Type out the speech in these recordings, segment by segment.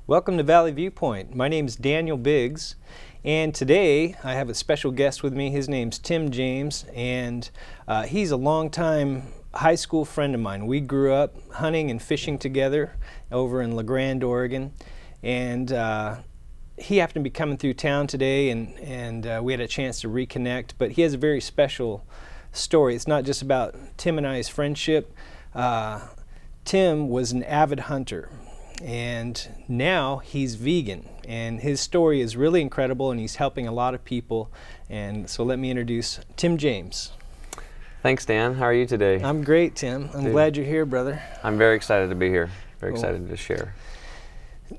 Welcome to Valley Viewpoint. My name is Daniel Biggs, and today I have a special guest with me. His name's Tim James, and he's a longtime high school friend of mine. We grew up hunting and fishing together over in La Grande, Oregon, and he happened to be coming through town today, and we had a chance to reconnect. But he has a very special story. It's not just about Tim and I's friendship. Tim was an avid hunter, and now he's vegan, and his story is really incredible, and he's helping a lot of people. And so let me introduce Tim James. Thanks, Dan. How are you today? I'm great, Tim. I'm glad you're here, brother. I'm very excited to be here. Very excited to share.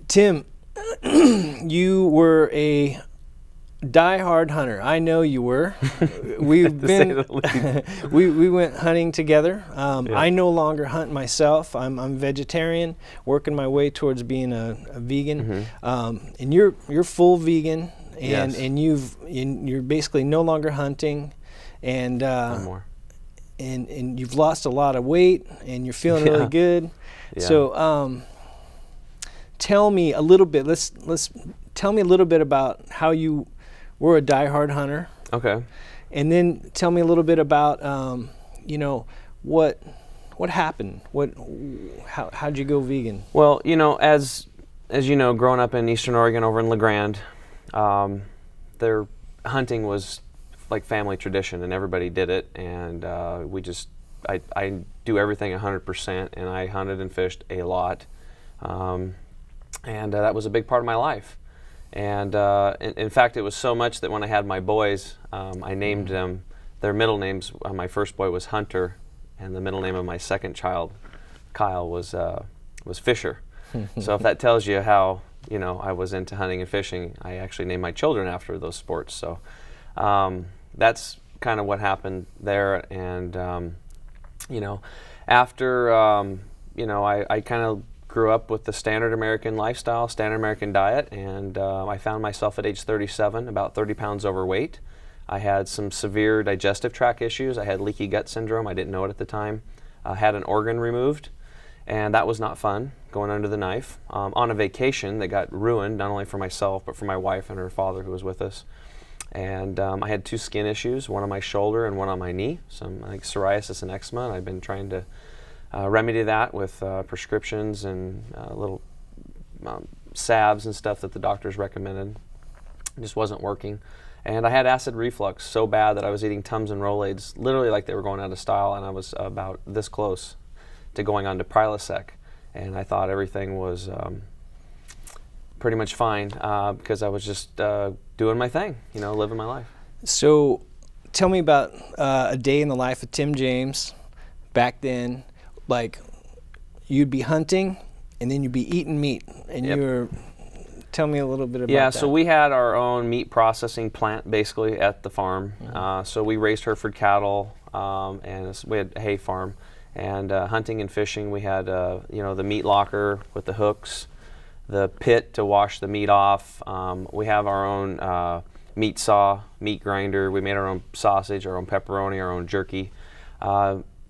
Tim, you were a die-hard hunter. I know you were. We've been we went hunting together. I no longer hunt myself. I'm vegetarian, working my way towards being a vegan. And you're full vegan, and Yes. and you're basically no longer hunting, and No more. and you've lost a lot of weight, and you're feeling really good. Yeah. So tell me a little bit. Let's tell me a little bit about how you were a die-hard hunter. Okay. And then tell me a little bit about what happened. How'd you go vegan? Well, as you know, growing up in Eastern Oregon over in La Grande, their hunting was like family tradition, and everybody did it. And I do everything 100%, and I hunted and fished a lot, and that was a big part of my life. And in fact, it was so much that when I had my boys, I named them their middle names. My first boy was Hunter, and the middle name of my second child, Kyle, was Fisher. So if that tells you how I was into hunting and fishing, I actually named my children after those sports. So that's kind of what happened there. And after I kind of grew up with the standard American lifestyle, standard American diet, and I found myself at age 37 about 30 pounds overweight. I had some severe digestive tract issues. I had leaky gut syndrome. I didn't know it at the time. I had an organ removed, and that was not fun, going under the knife. On a vacation that got ruined, not only for myself, but for my wife and her father who was with us. And I had 2 skin issues, one on my shoulder and one on my knee, some like psoriasis and eczema, and I've been trying to remedy that with prescriptions and little salves and stuff that the doctors recommended. It just wasn't working. And I had acid reflux so bad that I was eating Tums and Rolaids literally like they were going out of style, and I was about this close to going on to Prilosec. And I thought everything was pretty much fine because I was just doing my thing, living my life. So tell me about a day in the life of Tim James back then. Like, you'd be hunting, and then you'd be eating meat, and Yep. Tell me a little bit about that. Yeah, so we had our own meat processing plant basically at the farm. So we raised Hereford cattle, and we had a hay farm. And hunting and fishing, we had the meat locker with the hooks, the pit to wash the meat off. We have our own meat saw, meat grinder. We made our own sausage, our own pepperoni, our own jerky.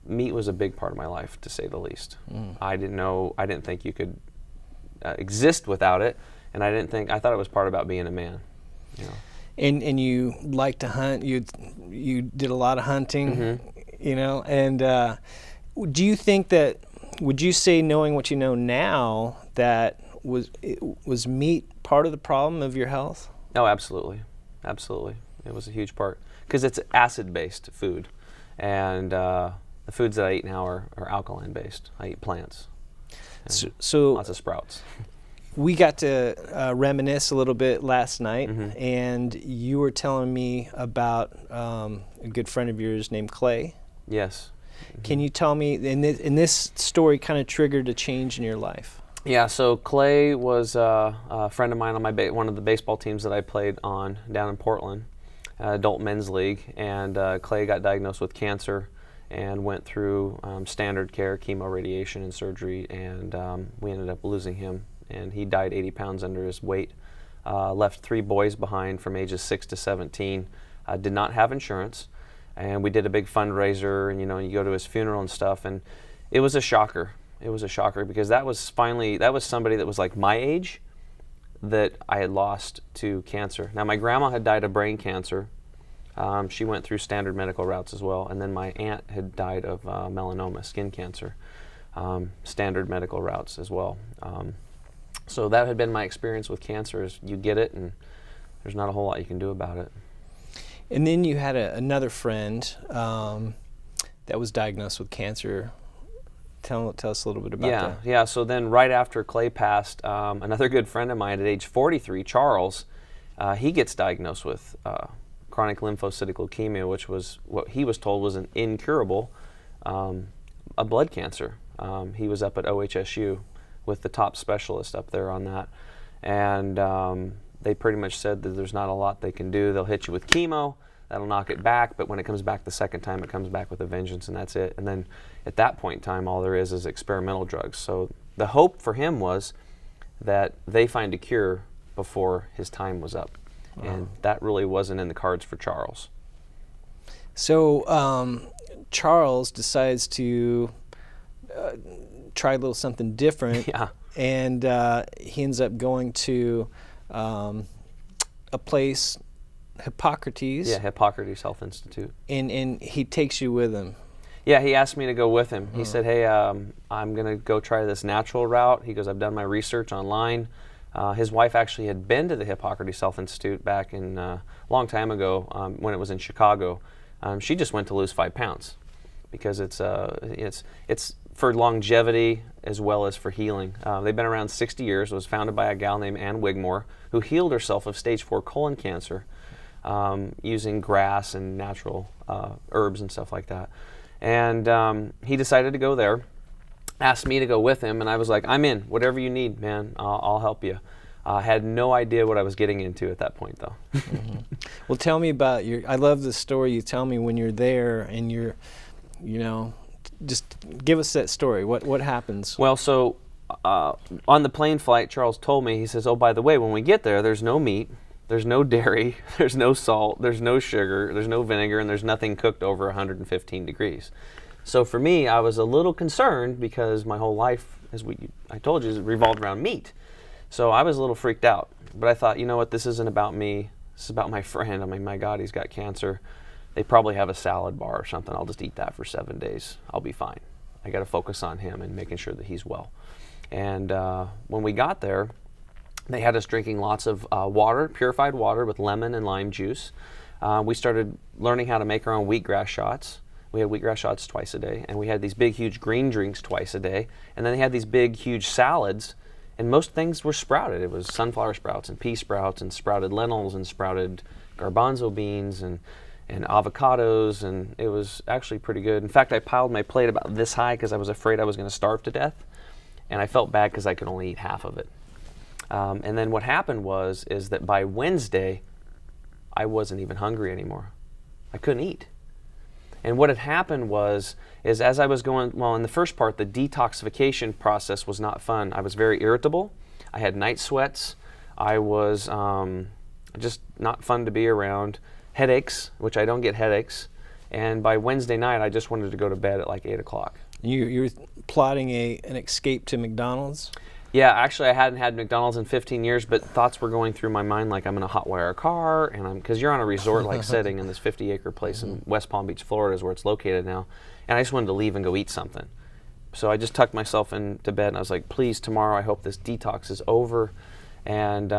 Meat was a big part of my life, to say the least. I didn't think you could exist without it, and I thought it was part about being a man. And you like to hunt. You did a lot of hunting, And do you think that? Would you say, knowing what you know now, that was meat part of the problem of your health? Oh, absolutely, absolutely. It was a huge part because it's acid-based food, and the foods that I eat now are alkaline-based. I eat plants. So lots of sprouts. We got to reminisce a little bit last night, and you were telling me about a good friend of yours named Clay. Yes. Can you tell me, and this story kind of triggered a change in your life? Yeah, so Clay was a friend of mine on one of the baseball teams that I played on down in Portland, adult men's league, and Clay got diagnosed with cancer and went through standard care, chemo, radiation, and surgery, and we ended up losing him, and he died 80 pounds under his weight. Left 3 boys behind from ages 6 to 17, did not have insurance, and we did a big fundraiser, and you go to his funeral and stuff, and it was a shocker. It was a shocker because that was somebody that was like my age, that I had lost to cancer. Now, my grandma had died of brain cancer. She went through standard medical routes as well. And then my aunt had died of melanoma, skin cancer, standard medical routes as well. So that had been my experience with cancer, is you get it and there's not a whole lot you can do about it. And then you had another friend that was diagnosed with cancer. Tell us a little bit about that. Yeah. So then right after Clay passed, another good friend of mine at age 43, Charles, he gets diagnosed with chronic lymphocytic leukemia, which was what he was told was an incurable, a blood cancer. He was up at OHSU with the top specialist up there on that. And they pretty much said that there's not a lot they can do. They'll hit you with chemo, that'll knock it back, but when it comes back the second time, it comes back with a vengeance, and that's it. And then at that point in time, all there is experimental drugs. So the hope for him was that they find a cure before his time was up. Wow. And that really wasn't in the cards for Charles. So Charles decides to try a little something different. Yeah. And he ends up going to a place, Hippocrates. Yeah, Hippocrates Health Institute. And he takes you with him. Yeah, he asked me to go with him. He said, hey, I'm going to go try this natural route. He goes, I've done my research online. His wife actually had been to the Hippocrates Health Institute back in a long time ago when it was in Chicago. She just went to lose 5 pounds because it's for longevity as well as for healing. They've been around 60 years. It was founded by a gal named Ann Wigmore, who healed herself of stage 4 colon cancer using grass and natural herbs and stuff like that. And he decided to go there, asked me to go with him, and I was like, I'm in. Whatever you need, man, I'll help you. I had no idea what I was getting into at that point, though. Mm-hmm. Well, tell me about I love the story you tell me when you're there and you're, just give us that story. What happens? Well, so on the plane flight, Charles told me, he says, oh, by the way, when we get there, there's no meat, there's no dairy, there's no salt, there's no sugar, there's no vinegar, and there's nothing cooked over 115 degrees. So for me, I was a little concerned because my whole life, I told you, revolved around meat. So I was a little freaked out. But I thought, you know what, this isn't about me. This is about my friend. I mean, my God, he's got cancer. They probably have a salad bar or something. I'll just eat that for 7 days. I'll be fine. I got to focus on him and making sure that he's well. And when we got there, they had us drinking lots of water, purified water with lemon and lime juice. We started learning how to make our own wheatgrass shots. We had wheatgrass shots twice a day, and we had these big, huge green drinks twice a day. And then they had these big, huge salads, and most things were sprouted. It was sunflower sprouts and pea sprouts and sprouted lentils and sprouted garbanzo beans and avocados, and it was actually pretty good. In fact, I piled my plate about this high because I was afraid I was going to starve to death, and I felt bad because I could only eat half of it. And then what happened is that by Wednesday, I wasn't even hungry anymore. I couldn't eat. And what had happened is as I was going, well, in the first part, the detoxification process was not fun. I was very irritable. I had night sweats. I was just not fun to be around. Headaches, which I don't get headaches. And by Wednesday night, I just wanted to go to bed at like 8 o'clock. You're plotting an escape to McDonald's? Yeah, actually, I hadn't had McDonald's in 15 years, but thoughts were going through my mind like I'm in a hot wire car, and because you're on a resort-like setting in this 50-acre place in West Palm Beach, Florida is where it's located now, and I just wanted to leave and go eat something. So I just tucked myself into bed, and I was like, please, tomorrow I hope this detox is over, and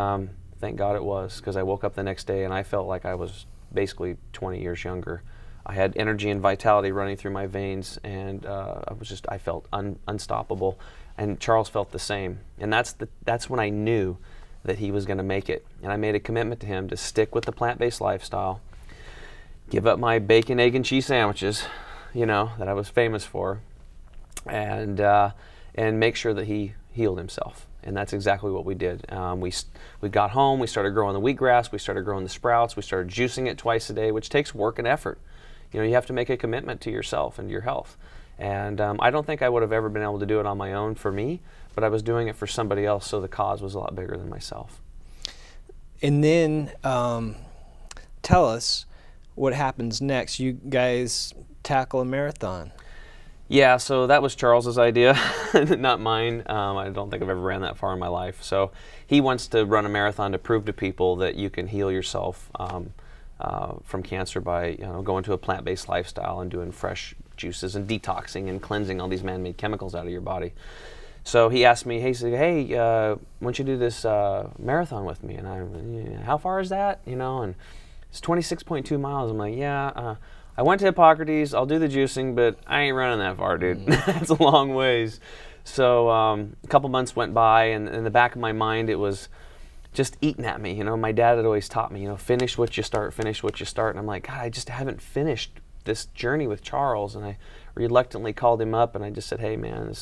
thank God it was, because I woke up the next day and I felt like I was basically 20 years younger. I had energy and vitality running through my veins, and I felt unstoppable. And Charles felt the same. And that's when I knew that he was going to make it. And I made a commitment to him to stick with the plant-based lifestyle, give up my bacon, egg, and cheese sandwiches, that I was famous for, and make sure that he healed himself. And that's exactly what we did. We got home, we started growing the wheatgrass, we started growing the sprouts, we started juicing it twice a day, which takes work and effort. You have to make a commitment to yourself and your health. And I don't think I would have ever been able to do it on my own for me, but I was doing it for somebody else, so the cause was a lot bigger than myself. And then tell us what happens next. You guys tackle a marathon. Yeah, so that was Charles's idea, not mine. I don't think I've ever ran that far in my life. So he wants to run a marathon to prove to people that you can heal yourself from cancer by going to a plant-based lifestyle and doing fresh juices and detoxing and cleansing all these man-made chemicals out of your body. So he asked me, he said, hey, why don't you do this marathon with me? And how far is that? And it's 26.2 miles. I'm like, yeah, I went to Hippocrates, I'll do the juicing, but I ain't running that far, dude. That's a long ways. So a couple months went by, and in the back of my mind, it was just eating at me. My dad had always taught me, finish what you start, finish what you start. And I'm like, God, I just haven't finished this journey with Charles. And I reluctantly called him up, and I just said, hey, man,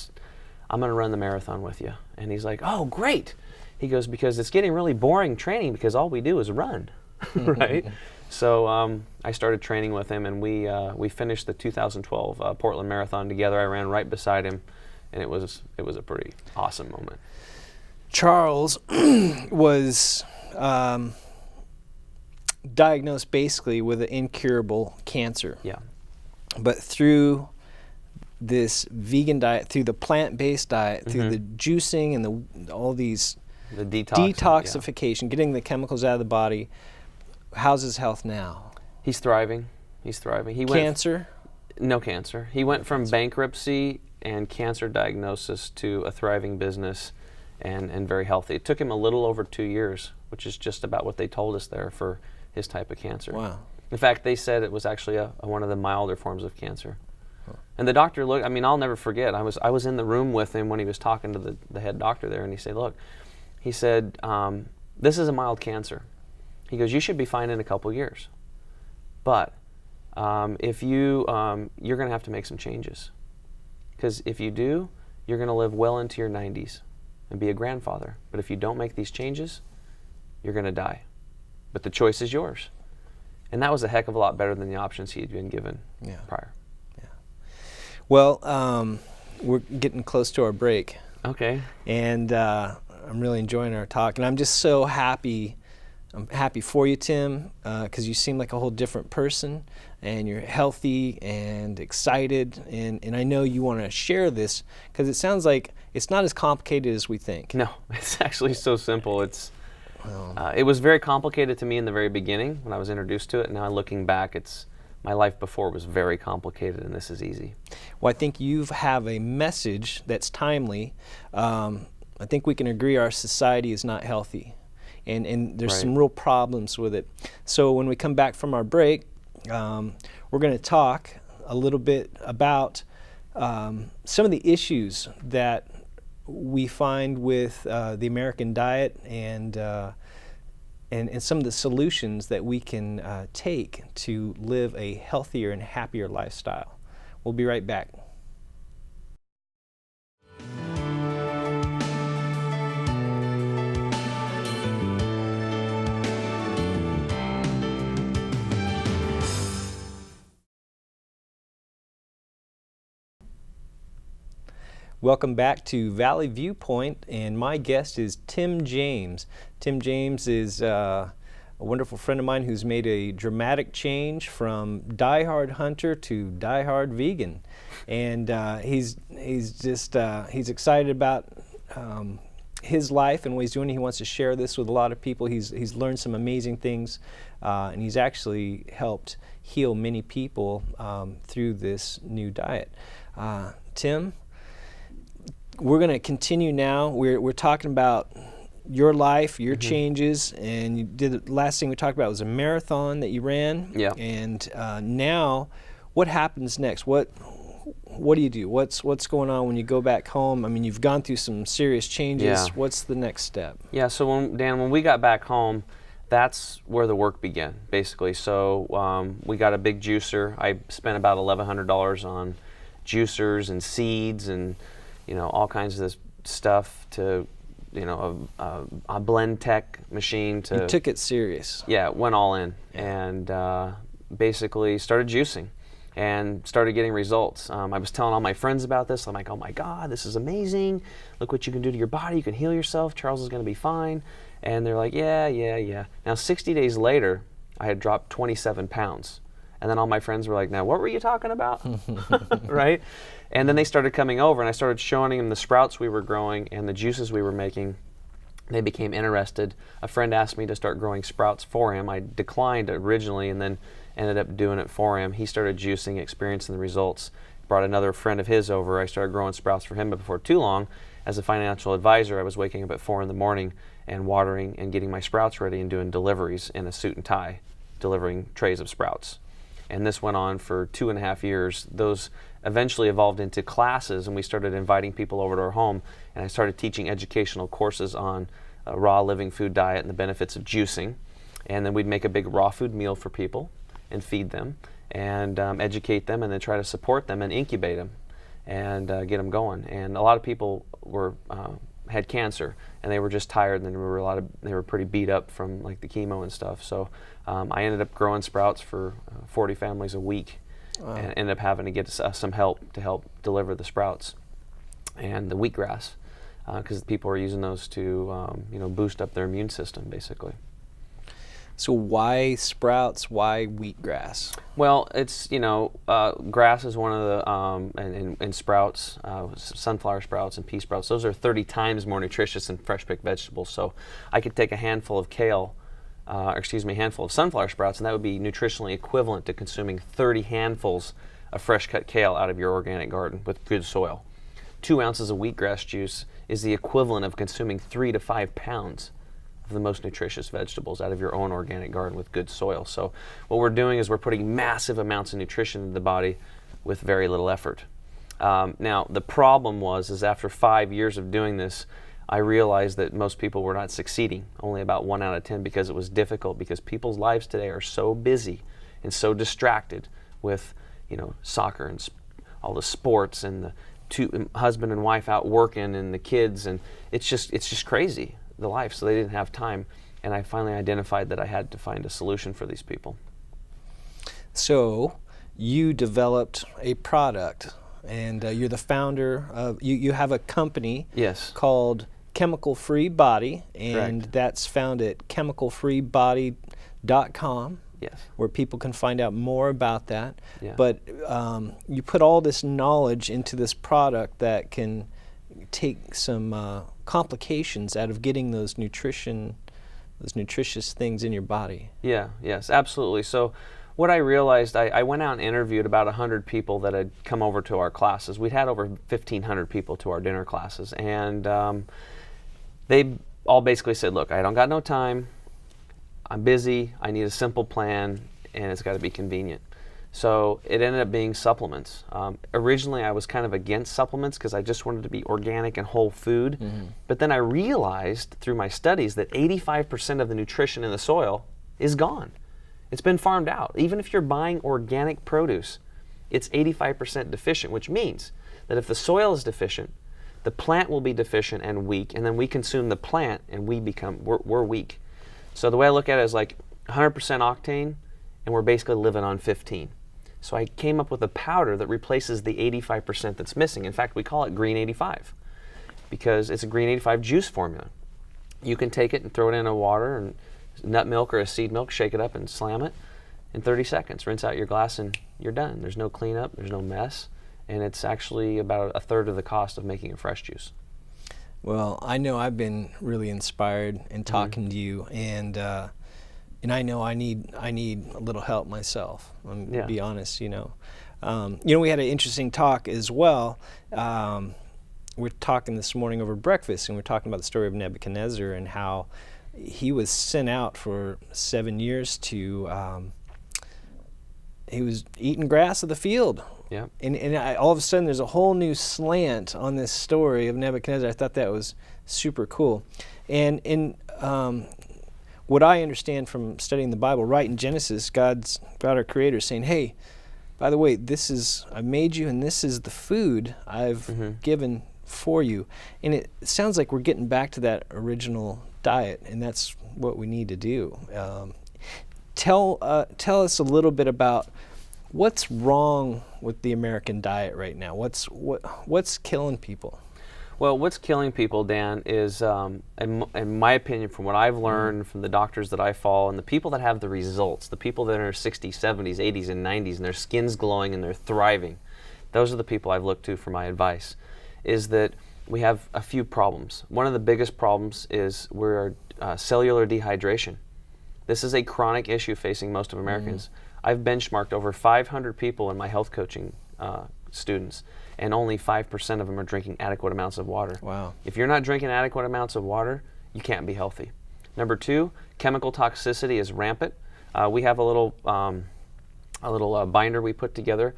I'm going to run the marathon with you. And he's like, oh, great. He goes, because it's getting really boring training because all we do is run, right? So I started training with him, and we finished the 2012 Portland Marathon together. I ran right beside him, and it was a pretty awesome moment. Charles was diagnosed basically with an incurable cancer. Yeah. But through this vegan diet, through the plant-based diet, through the juicing and all these the detoxification, getting the chemicals out of the body, how's his health now? He's thriving. He Cancer? No cancer. He went from bankruptcy and cancer diagnosis to a thriving business and very healthy. It took him a little over 2 years, which is just about what they told us there for his type of cancer. Wow. In fact, they said it was actually one of the milder forms of cancer. Huh. And the doctor looked, I'll never forget, I was in the room with him when he was talking to the head doctor there, and he said, look, this is a mild cancer. He goes, you should be fine in a couple years. But if you're going to have to make some changes. Because if you do, you're going to live well into your 90s and be a grandfather. But if you don't make these changes, you're going to die. But the choice is yours. And that was a heck of a lot better than the options he had been given prior. Yeah. Well, we're getting close to our break. Okay. And I'm really enjoying our talk. And I'm just so happy. I'm happy for you, Tim, because you seem like a whole different person, and you're healthy and excited, and I know you want to share this because it sounds like it's not as complicated as we think. No, it's actually so simple. It was very complicated to me in the very beginning when I was introduced to it. Now looking back, my life before was very complicated, and this is easy. Well, I think you have a message that's timely. I think we can agree our society is not healthy. And there's some real problems with it. So when we come back from our break, we're going to talk a little bit about some of the issues that we find with the American diet and some of the solutions that we can take to live a healthier and happier lifestyle. We'll be right back. Welcome back to Valley Viewpoint, and my guest is Tim James. Tim James is a wonderful friend of mine who's made a dramatic change from diehard hunter to diehard vegan, and he's excited about his life and what he's doing. He wants to share this with a lot of people. He's learned some amazing things, and he's actually helped heal many people through this new diet. Tim, we're going to continue now. We're talking about your life, your changes, and you did the last thing we talked about was a marathon that you ran. Yeah. And now, what happens next? What do you do? What's going on when you go back home? I mean, you've gone through some serious changes. Yeah. What's the next step? Yeah. So when we got back home, that's where the work began, basically. So we got a big juicer. I spent about $1,100 on juicers and seeds and all kinds of this stuff to, a blend tech machine to. You took it serious. Yeah, went all in and basically started juicing and started getting results. I was telling all my friends about this. I'm like, oh my God, this is amazing. Look what you can do to your body. You can heal yourself. Charles is going to be fine. And they're like, yeah. Now 60 days later, I had dropped 27 pounds. And then all my friends were like, now what were you talking about? Right? And then they started coming over, and I started showing them the sprouts we were growing and the juices we were making. They became interested. A friend asked me to start growing sprouts for him. I declined originally and then ended up doing it for him. He started juicing, experiencing the results. Brought another friend of his over. I started growing sprouts for him, but before too long, as a financial advisor, I was waking up at 4 in the morning and watering and getting my sprouts ready and doing deliveries in a suit and tie, delivering trays of sprouts. And this went on for 2.5 years. Those eventually evolved into classes, and we started inviting people over to our home, and I started teaching educational courses on raw living food diet and the benefits of juicing. And then we'd make a big raw food meal for people and feed them and educate them, and then try to support them and incubate them and get them going. And a lot of people had cancer, and they were just tired, and they were pretty beat up from like the chemo and stuff. So I ended up growing sprouts for 40 families a week. Wow. And ended up having to get some help to help deliver the sprouts and the wheatgrass, because people are using those to boost up their immune system, basically. So why sprouts? Why wheatgrass? Well, it's grass is one of the and sprouts, sunflower sprouts and pea sprouts. Those are 30 times more nutritious than fresh picked vegetables. So I could take a handful of a handful of sunflower sprouts, and that would be nutritionally equivalent to consuming 30 handfuls of fresh cut kale out of your organic garden with good soil. 2 ounces of wheatgrass juice is the equivalent of consuming 3 to 5 pounds of the most nutritious vegetables out of your own organic garden with good soil. So what we're doing is we're putting massive amounts of nutrition into the body with very little effort. Now the problem is after 5 years of doing this, I realized that most people were not succeeding, only about 1 out of 10, because it was difficult, because people's lives today are so busy and so distracted with, soccer and all the sports and the two husband and wife out working and the kids, and it's just crazy, the life. So they didn't have time, and I finally identified that I had to find a solution for these people. So you developed a product, and you're the founder of, you have a company called Chemical Free Body, and Correct. That's found at chemicalfreebody.com, where people can find out more about that. Yeah. But you put all this knowledge into this product that can take some complications out of getting those nutritious things in your body. Yes, absolutely. So what I realized, I went out and interviewed about 100 people that had come over to our classes. We'd had over 1,500 people to our dinner classes, and they all basically said, look, I don't got no time, I'm busy, I need a simple plan, and it's got to be convenient. So it ended up being supplements. Originally I was kind of against supplements because I just wanted to be organic and whole food, but then I realized through my studies that 85% of the nutrition in the soil is gone. It's been farmed out. Even if you're buying organic produce, it's 85% deficient, which means that if the soil is deficient, the plant will be deficient and weak, and then we consume the plant and we're weak. So the way I look at it is like 100% octane, and we're basically living on 15. So I came up with a powder that replaces the 85% that's missing. In fact, we call it Green 85 because it's a Green 85 juice formula. You can take it and throw it in a water and nut milk or a seed milk, shake it up and slam it in 30 seconds. Rinse out your glass and you're done. There's no cleanup, there's no mess, and it's actually about a third of the cost of making a fresh juice. Well, I know I've been really inspired in talking to you, and I know I need a little help myself. I'm gonna be honest, we had an interesting talk as well. We're talking this morning over breakfast, and we're talking about the story of Nebuchadnezzar and how he was sent out for 7 years to. He was eating grass of the field. Yeah. And all of a sudden, there's a whole new slant on this story of Nebuchadnezzar. I thought that was super cool. And in what I understand from studying the Bible, right in Genesis, God, our Creator, is saying, "Hey, by the way, I made you, and this is the food I've given for you." And it sounds like we're getting back to that original diet, and that's what we need to do. Tell us a little bit about what's wrong with the American diet right now. What's killing people? Well, what's killing people, Dan, is, in my opinion, from what I've learned from the doctors that I follow and the people that have the results, the people that are in their 60s, 70s, 80s, and 90s, and their skin's glowing and they're thriving, those are the people I've looked to for my advice, is that we have a few problems. One of the biggest problems is we're cellular dehydration. This is a chronic issue facing most of Americans. I've benchmarked over 500 people in my health coaching students, and only 5% of them are drinking adequate amounts of water. Wow. If you're not drinking adequate amounts of water, you can't be healthy. Number two, chemical toxicity is rampant. We have a little binder we put together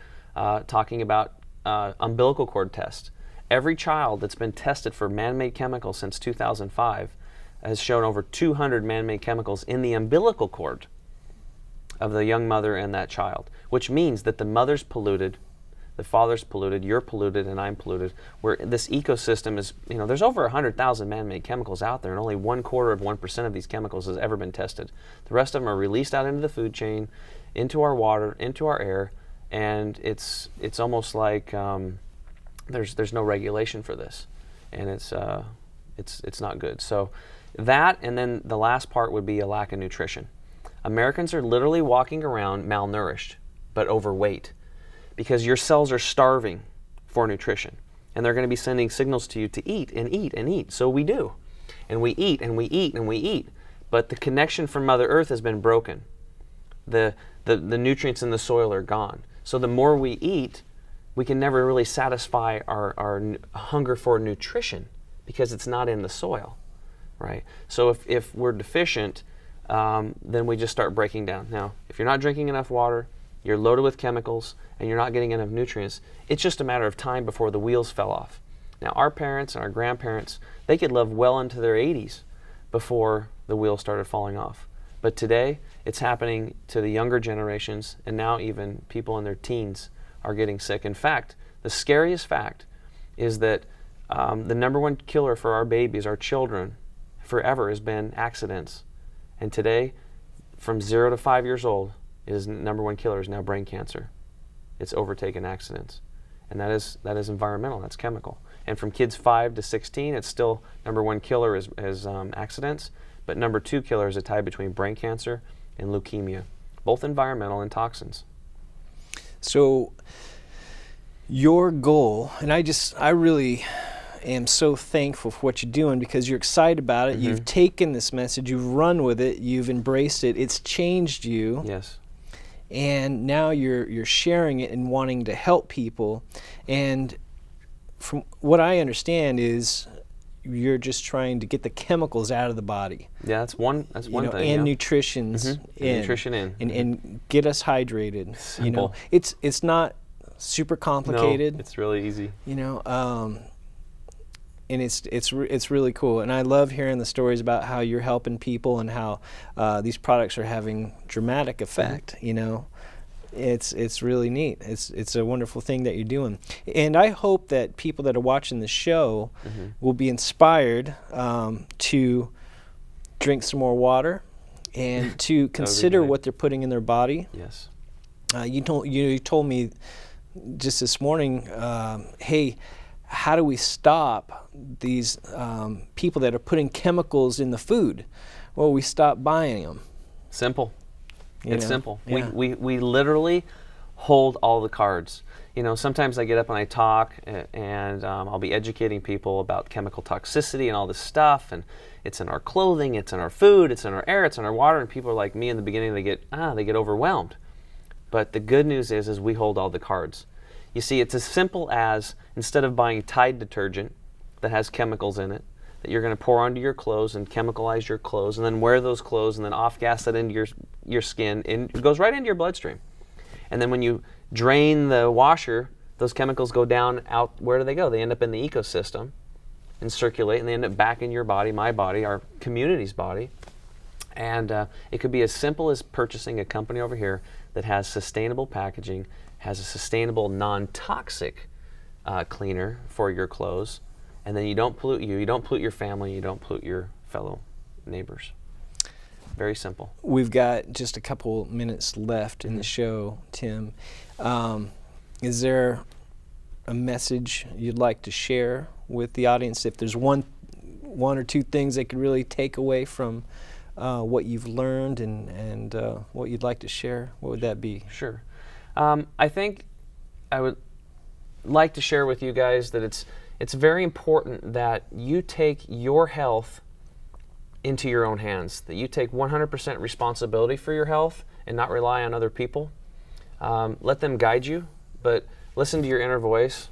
talking about umbilical cord tests. Every child that's been tested for man-made chemicals since 2005 has shown over 200 man-made chemicals in the umbilical cord of the young mother and that child, which means that the mother's polluted, the father's polluted, you're polluted, and I'm polluted. Where this ecosystem is, there's over 100,000 man-made chemicals out there, and only 1/4% of these chemicals has ever been tested. The rest of them are released out into the food chain, into our water, into our air, and it's almost like there's no regulation for this, and it's not good. So that, and then the last part would be a lack of nutrition. Americans are literally walking around malnourished, but overweight, because your cells are starving for nutrition, and they're going to be sending signals to you to eat and eat and eat. So we do, and we eat and we eat and we eat, but the connection from Mother Earth has been broken. The nutrients in the soil are gone. So the more we eat, we can never really satisfy our hunger for nutrition because it's not in the soil, right? So if we're deficient, then we just start breaking down. Now, if you're not drinking enough water, you're loaded with chemicals, and you're not getting enough nutrients, it's just a matter of time before the wheels fell off. Now, our parents and our grandparents, they could live well into their 80s before the wheels started falling off. But today, it's happening to the younger generations, and now even people in their teens are getting sick. In fact, the scariest fact is that the number one killer for our babies, our children, forever has been accidents. And today, from 0 to 5 years old, number one killer is now brain cancer. It's overtaken accidents. And that is environmental, that's chemical. And from kids 5 to 16, it's still number one killer is accidents, but number two killer is a tie between brain cancer and leukemia, both environmental and toxins. So your goal, and I really am so thankful for what you're doing because you're excited about it. You've taken this message, you've run with it, you've embraced it, it's changed you. Yes. And now you're sharing it and wanting to help people. And from what I understand is you're just trying to get the chemicals out of the body. Yeah, that's one thing. And nutrition's in. Nutrition in. And get us hydrated. Simple. It's not super complicated. No, it's really easy. And it's really cool, and I love hearing the stories about how you're helping people and how these products are having dramatic effect. It's really neat. It's a wonderful thing that you're doing, and I hope that people that are watching the show will be inspired to drink some more water and to consider what they're putting in their body. Yes. You told me just this morning, hey, how do we stop these people that are putting chemicals in the food? Well, we stop buying them. Simple. It's simple. Yeah. We literally hold all the cards. Sometimes I get up and I talk, and I'll be educating people about chemical toxicity and all this stuff, and it's in our clothing, it's in our food, it's in our air, it's in our water, and people are like me in the beginning, they get overwhelmed. But the good news is we hold all the cards. You see, it's as simple as, instead of buying Tide detergent that has chemicals in it, that you're going to pour onto your clothes and chemicalize your clothes, and then wear those clothes and then off-gas that into your skin, and it goes right into your bloodstream. And then when you drain the washer, those chemicals go down out. Where do they go? They end up in the ecosystem and circulate, and they end up back in your body, my body, our community's body. And it could be as simple as purchasing a company over here that has sustainable packaging, has a sustainable, non-toxic cleaner for your clothes, and then you don't pollute you don't pollute your family, you don't pollute your fellow neighbors. Very simple. We've got just a couple minutes left in the show, Tim. Is there a message you'd like to share with the audience, if there's one or two things they could really take away from what you've learned and what you'd like to share, what would that be? Sure. I think I would like to share with you guys that it's very important that you take your health into your own hands, that you take 100% responsibility for your health and not rely on other people. Let them guide you, but listen to your inner voice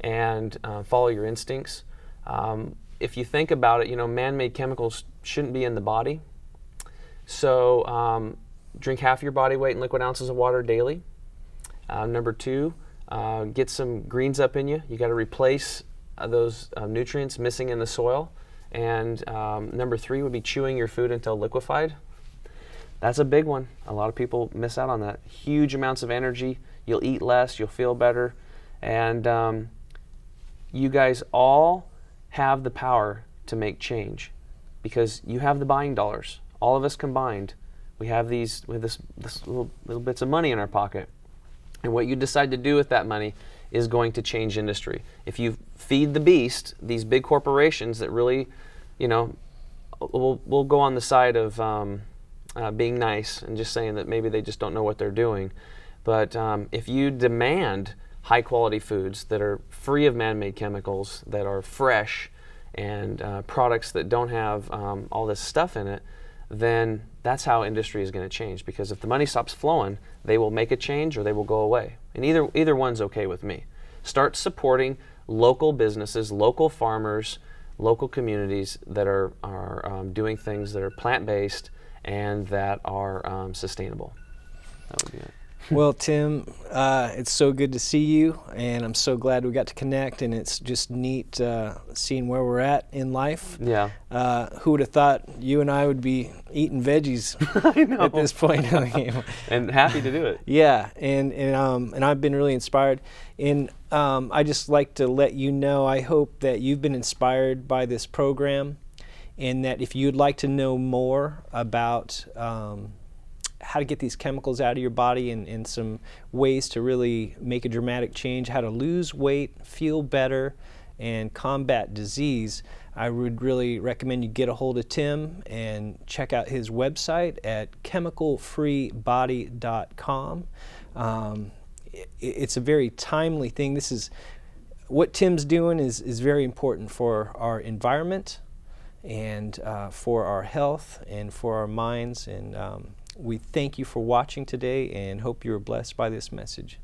and follow your instincts. If you think about it, man-made chemicals shouldn't be in the body. So drink half your body weight in liquid ounces of water daily. Number 2, get some greens up in you. You got to replace those nutrients missing in the soil. And number 3 would be chewing your food until liquefied. That's a big one. A lot of people miss out on that. Huge amounts of energy. You'll eat less. You'll feel better. And you guys all have the power to make change because you have the buying dollars. All of us combined, we have this little bits of money in our pocket. And what you decide to do with that money is going to change industry. If you feed the beast, these big corporations that really, will go on the side of being nice and just saying that maybe they just don't know what they're doing. But if you demand high quality foods that are free of man-made chemicals, that are fresh, and products that don't have all this stuff in it, then that's how industry is going to change. Because if the money stops flowing, they will make a change or they will go away. And either one's okay with me. Start supporting local businesses, local farmers, local communities that are doing things that are plant-based and that are sustainable. That would be it. Well, Tim, it's so good to see you, and I'm so glad we got to connect, and it's just neat seeing where we're at in life. Yeah. Who would have thought you and I would be eating veggies I know. at this point in the game? And happy to do it. Yeah, and I've been really inspired. And I just like to let you know, I hope that you've been inspired by this program, and that if you'd like to know more about how to get these chemicals out of your body and some ways to really make a dramatic change, how to lose weight, feel better, and combat disease, I would really recommend you get a hold of Tim and check out his website at chemicalfreebody.com. It's a very timely thing. This is what Tim's doing is very important for our environment and for our health and for our minds. And we thank you for watching today and hope you were blessed by this message.